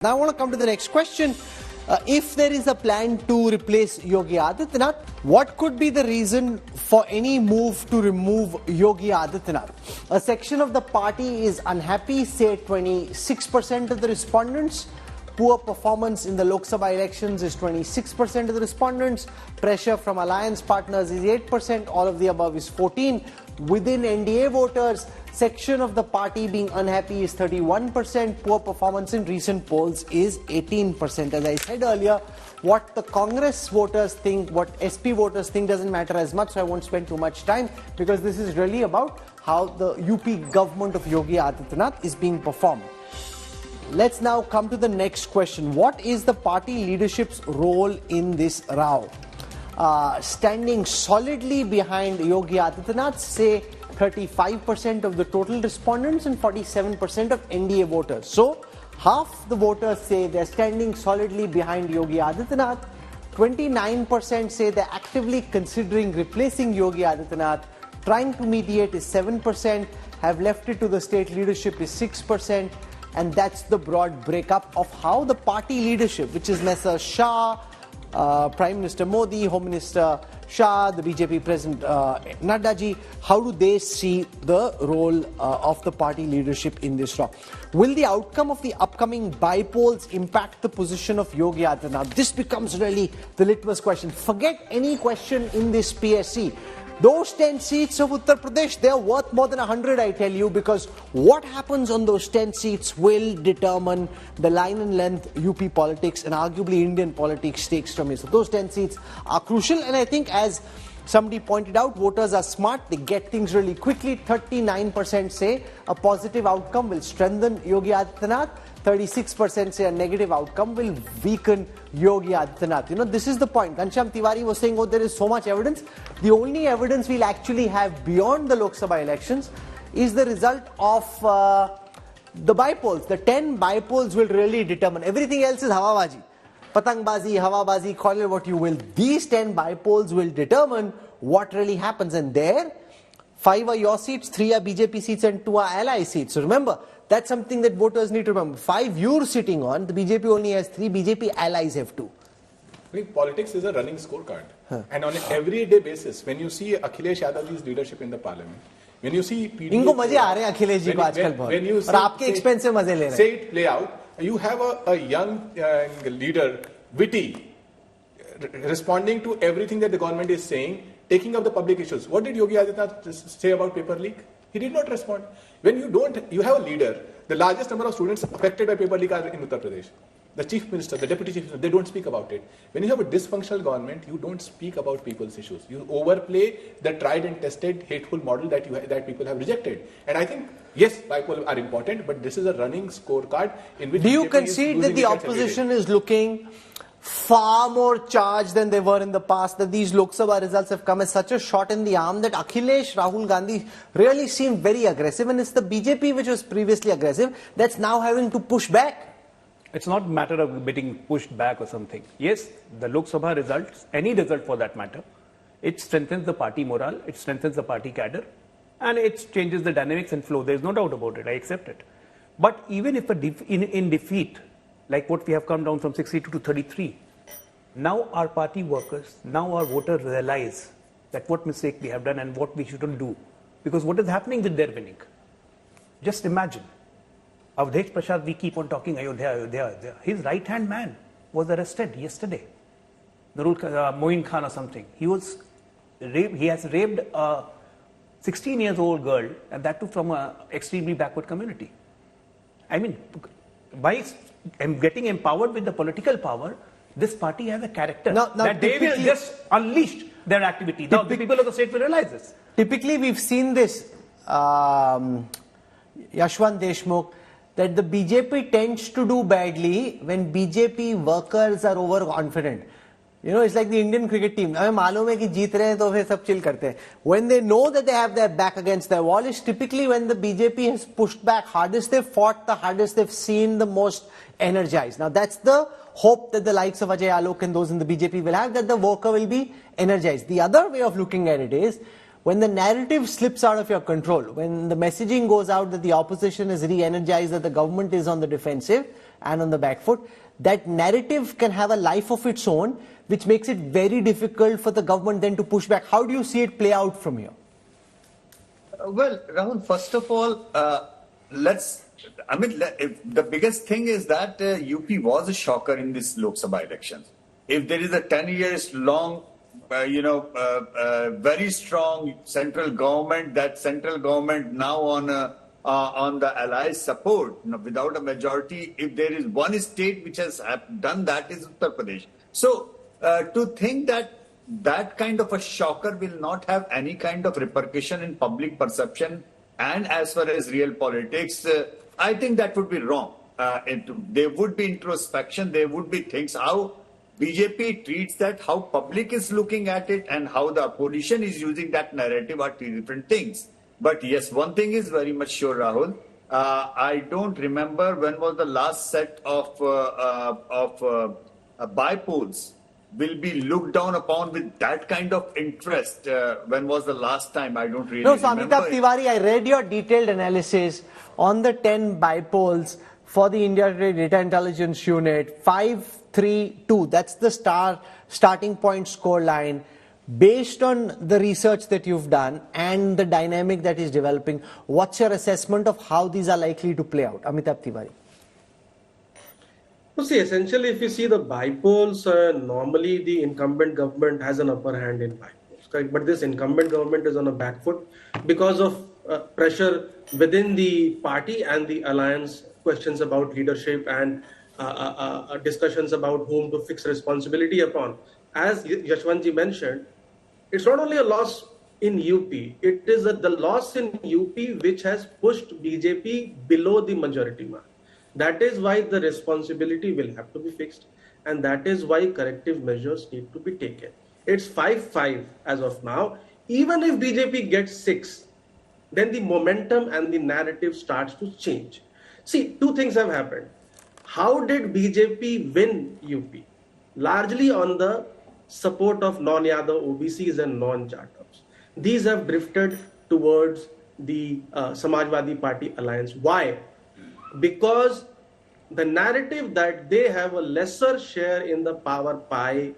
Now I want to come to the next question. If there is a plan to replace Yogi Adityanath, what could be the reason for any move to remove Yogi Adityanath? A section of the party is unhappy, say 26% of the respondents. Poor performance in the Lok Sabha elections is 26% of the respondents. Pressure from alliance partners is 8%. All of the above is 14%. Within NDA voters, section of the party being unhappy is 31%. Poor performance in recent polls is 18%. As I said earlier, what the Congress voters think, what SP voters think doesn't matter as much, so I won't spend too much time because this is really about how the UP government of Yogi Adityanath is being performed. Let's now come to the next question. What is the party leadership's role in this row? Standing solidly behind Yogi Adityanath, say 35% of the total respondents and 47% of NDA voters. So, half the voters say they're standing solidly behind Yogi Adityanath. 29% say they're actively considering replacing Yogi Adityanath. Trying to mediate is 7%. Have left it to the state leadership is 6%. And that's the broad breakup of how the party leadership, which is Mr. Shah, Prime Minister Modi, Home Minister Shah, the BJP President Nadda ji, how do they see the role of the party leadership in this row? Will the outcome of the upcoming by-polls impact the position of Yogi Adityanath? This becomes really the litmus question. Forget any question in this PSC. Those 10 seats of Uttar Pradesh, they are worth more than 100, I tell you, because what happens on those 10 seats will determine the line and length UP politics and arguably Indian politics takes from here. So those 10 seats are crucial, and I think as somebody pointed out, voters are smart, they get things really quickly. 39% say a positive outcome will strengthen Yogi Adityanath. 36% say a negative outcome will weaken Yogi Adityanath. You know, this is the point. Ghanshyam Tiwari was saying, oh, there is so much evidence. The only evidence we'll actually have beyond the Lok Sabha elections is the result of the by-polls. The 10 by-polls will really determine. Everything else is Hawabazi. Patangbazi, Hawabazi, call it what you will. These 10 by-polls will determine what really happens. And there, 5 are your seats, 3 are BJP seats and 2 are ally seats. So remember, that's something that voters need to remember. 5 you're sitting on, the BJP only has 3, BJP allies have 2. I think politics is a running scorecard. And on an everyday basis, when you see Akhilesh Yadav's leadership in the parliament, when you see PDP... इनको मजे आ रहे हैं अखिलेश जी को आजकल बहुत और आपके expense से मजे ले रहे हैं. Say it play out, you have a young leader, witty, responding to everything that the government is saying, taking up the public issues. What did Yogi Adityanath say about paper leak? He did not respond. When you have a leader, the largest number of students affected by paper leak are in Uttar Pradesh. The chief minister, the deputy chief minister, they don't speak about it. When you have a dysfunctional government, you don't speak about people's issues. You overplay the tried and tested hateful model that people have rejected. And I think, yes, by-polls are important, but this is a running scorecard in which... Do you concede that the opposition is looking far more charged than they were in the past, that these Lok Sabha results have come as such a shot in the arm that Akhilesh, Rahul Gandhi really seemed very aggressive, and it's the BJP which was previously aggressive that's now having to push back? It's not a matter of getting pushed back or something. Yes, the Lok Sabha results, any result for that matter, it strengthens the party morale, it strengthens the party cadre, and it changes the dynamics and flow. There's no doubt about it. I accept it. But even if in defeat, like what we have come down from 62 to 33, now our party workers, now our voters realize that what mistake we have done and what we shouldn't do. Because what is happening with their winning? Just imagine. Avdesh Prasad, we keep on talking Ayodhya, Ayodhya, Ayodhya. His right-hand man was arrested yesterday. Moin Khan or something. He has raped a 16-year-old girl, and that too from an extremely backward community. I mean, by getting empowered with the political power, this party has a character that they will just unleash their activity. Now, the people of the state will realize this. Typically, we've seen this, Yashwant Deshmukh, that the BJP tends to do badly when BJP workers are overconfident. You know, it's like the Indian cricket team. हमें मालूम है कि जीत रहे हैं तो फिर सब chill करते हैं. When they know that they have their back against their wall, is typically when the BJP has pushed back hardest they've fought, the hardest they've seen, the most energized. Now that's the hope that the likes of Ajay Alok and those in the BJP will have, that the worker will be energized. The other way of looking at it is, when the narrative slips out of your control, when the messaging goes out that the opposition is re-energized, that the government is on the defensive, and on the back foot, that narrative can have a life of its own, which makes it very difficult for the government then to push back. How do you see it play out from here? Well, Rahul, first of all, the biggest thing is that UP was a shocker in this Lok Sabha elections. If there is a 10 years long, very strong central government, that central government now on the allies support, without a majority, if there is one state which has done that is Uttar Pradesh. So to think that that kind of a shocker will not have any kind of repercussion in public perception and as far as real politics, I think that would be wrong. There would be introspection, there would be things, how BJP treats that, how public is looking at it, and how the opposition is using that narrative are two different things. But yes, one thing is very much sure, Rahul. I don't remember when was the last set of bypolls will be looked down upon with that kind of interest. When was the last time? I don't really remember. No, so Amitabh Tiwari, I read your detailed analysis on the 10 bypolls for the India Data Intelligence Unit, 5-3-2. That's the starting point score line. Based on the research that you've done and the dynamic that is developing, what's your assessment of how these are likely to play out? Amitabh Tiwari. So see, essentially, if you see the bypolls, normally the incumbent government has an upper hand in bypolls, correct? But this incumbent government is on a back foot because of pressure within the party and the alliance, questions about leadership and discussions about whom to fix responsibility upon. As Yashwantji mentioned, it's not only a loss in UP, it is the loss in UP which has pushed BJP below the majority mark. That is why the responsibility will have to be fixed, and that is why corrective measures need to be taken. It's 5-5 as of now. Even if BJP gets 6, then the momentum and the narrative starts to change. See, two things have happened. How did BJP win UP? Largely on the support of non-Yadav OBCs and non-Jatavs. These have drifted towards the Samajwadi Party alliance. Why? Because the narrative that they have a lesser share in the power pie,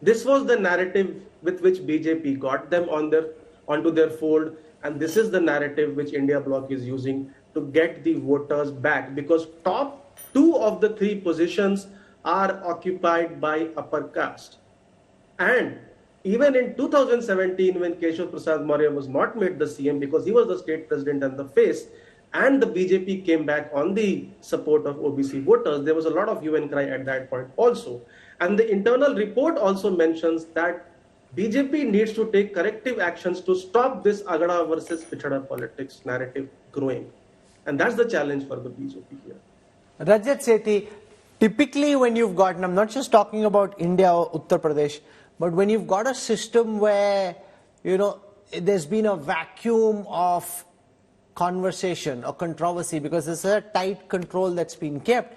this was the narrative with which BJP got them onto their fold, and this is the narrative which India Bloc is using to get the voters back, because top 2 of the 3 positions are occupied by upper caste. And even in 2017, when Keshav Prasad Maurya was not made the CM because he was the state president and the face, and the BJP came back on the support of OBC voters, there was a lot of hue and cry at that point also. And the internal report also mentions that BJP needs to take corrective actions to stop this Agada versus Pichada politics narrative growing. And that's the challenge for the BJP here. Rajat Sethi, typically when you've got, and I'm not just talking about India or Uttar Pradesh, but when you've got a system where, there's been a vacuum of conversation or controversy because there's a tight control that's been kept,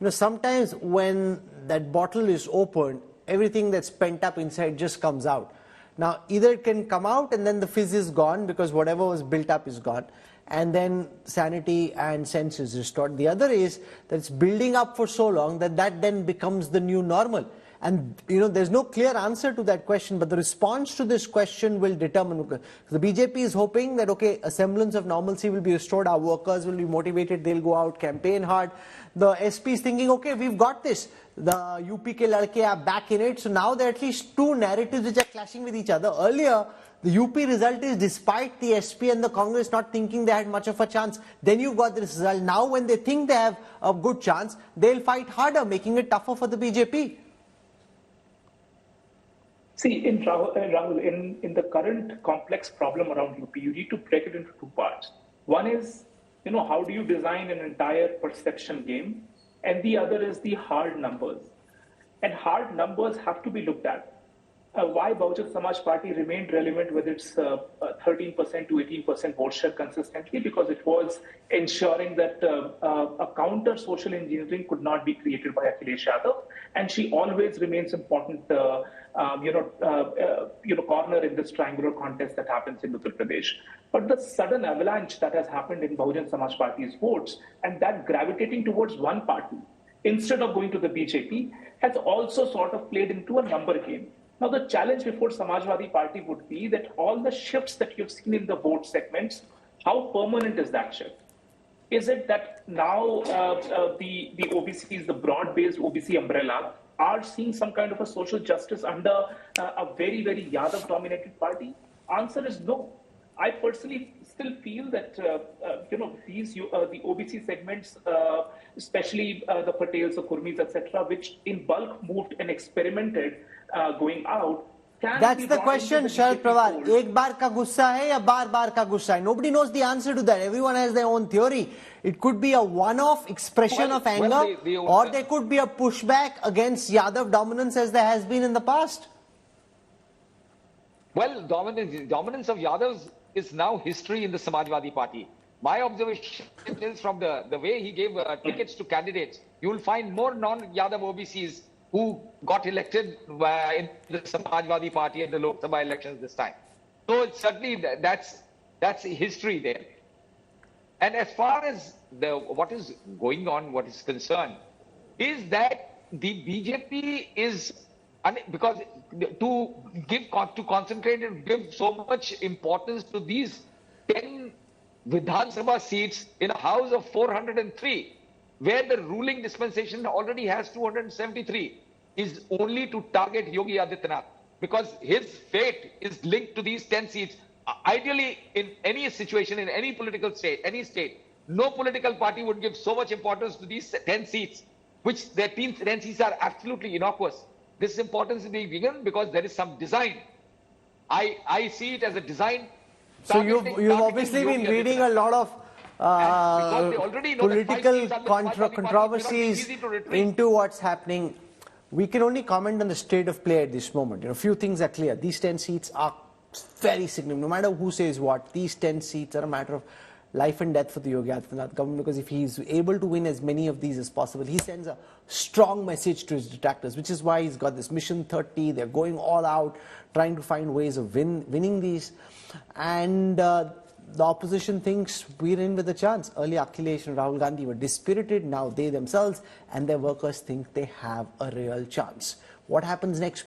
sometimes when that bottle is opened, everything that's pent up inside just comes out. Now, either it can come out and then the fizz is gone because whatever was built up is gone, and then sanity and sense is restored. The other is that it's building up for so long that then becomes the new normal. And, there's no clear answer to that question, but the response to this question will determine. The BJP is hoping that, okay, a semblance of normalcy will be restored, our workers will be motivated, they'll go out, campaign hard. The SP is thinking, okay, we've got this. The UP ke ladke are back in it. So now there are at least 2 narratives which are clashing with each other. Earlier, the UP result is despite the SP and the Congress not thinking they had much of a chance, then you've got this result. Now when they think they have a good chance, they'll fight harder, making it tougher for the BJP. See, Rahul, in the current complex problem around UP, you need to break it into 2 parts. One is, how do you design an entire perception game? And the other is the hard numbers. And hard numbers have to be looked at. Why Bahujana Samaj Party remained relevant with its 13% to 18% vote share consistently, because it was ensuring that a counter social engineering could not be created by Akhilesh Yadav, and she always remains important, corner in this triangular contest that happens in Uttar Pradesh. But the sudden avalanche that has happened in Bahujana Samaj Party's votes, and that gravitating towards one party, instead of going to the BJP, has also sort of played into a number game. Now, the challenge before Samajwadi Party would be that all the shifts that you've seen in the vote segments, how permanent is that shift? Is it that now the OBCs, the broad-based OBC umbrella, are seeing some kind of a social justice under a very, very Yadav-dominated party? Answer is no. I personally still feel that the OBC segments, especially the Patels, the Kurmis, etc., which in bulk moved and experimented going out. That's the question, Sharad Pawar. Ek baar ka gussa hai ya baar ka gussa hai? Nobody knows the answer to that. Everyone has their own theory. It could be a one-off expression of anger, or there could be a pushback against Yadav dominance as there has been in the past. Well, dominance of Yadavs is now history in the Samajwadi Party. My observation is from the way he gave tickets to candidates, you will find more non-Yadav OBCs who got elected in the Samajwadi Party at the Lok Sabha elections this time. So it's certainly that's history there. And as far as what is going on, what is concerned, is that the BJP is, because to concentrate and give so much importance to these 10 Vidhan Sabha seats in a house of 403, where the ruling dispensation already has 273, is only to target Yogi Adityanath, because his fate is linked to these 10 seats. Ideally, in any situation, in any political state, no political party would give so much importance to these 10 seats, which their 10 seats are absolutely innocuous. This importance is being given because there is some design. I see it as a design. So you've obviously been reading a lot of political controversies into what's happening. We can only comment on the state of play at this moment. A few things are clear. These 10 seats are very significant. No matter who says what, these 10 seats are a matter of life and death for the Yogi Adityanath government, because if he's able to win as many of these as possible, he sends a strong message to his detractors, which is why he's got this Mission 30. They're going all out, trying to find ways of winning these. And the opposition thinks we're in with a chance. Earlier, Akhilesh and Rahul Gandhi were dispirited. Now they themselves and their workers think they have a real chance. What happens next?